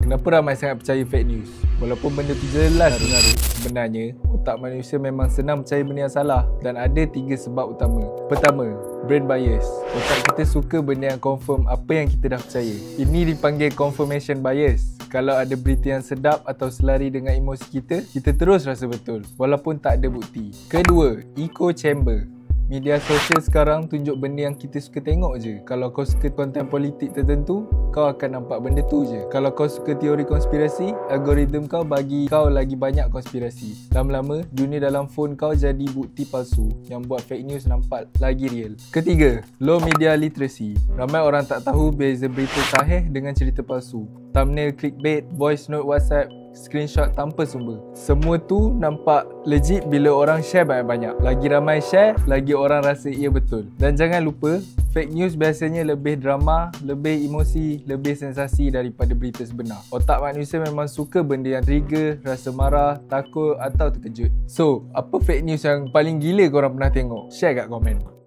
Kenapa ramai sangat percaya fake news? Walaupun benda tu jelas sebenarnya otak manusia memang senang percaya benda yang salah. Dan ada 3 sebab utama. Pertama, brain bias. Otak kita suka benda yang confirm apa yang kita dah percaya. Ini dipanggil confirmation bias. Kalau ada berita yang sedap atau selari dengan emosi kita terus rasa betul walaupun tak ada bukti. Kedua, echo chamber. Media sosial sekarang tunjuk benda yang kita suka tengok je. Kalau kau suka konten politik tertentu, kau akan nampak benda tu je. Kalau kau suka teori konspirasi, algoritma kau bagi kau lagi banyak konspirasi. Lama-lama, dunia dalam phone kau jadi bukti palsu yang buat fake news nampak lagi real. Ketiga, low media literacy. Ramai orang tak tahu beza berita sahih dengan cerita palsu. Thumbnail clickbait, voice note WhatsApp, screenshot tanpa sumber. Semua tu nampak legit bila orang share banyak-banyak. Lagi ramai share, lagi orang rasa ia betul. Dan jangan lupa, fake news biasanya lebih drama, lebih emosi, lebih sensasi daripada berita sebenar. Otak manusia memang suka benda yang trigger, rasa marah, takut atau terkejut. So, apa fake news yang paling gila korang pernah tengok? Share kat komen.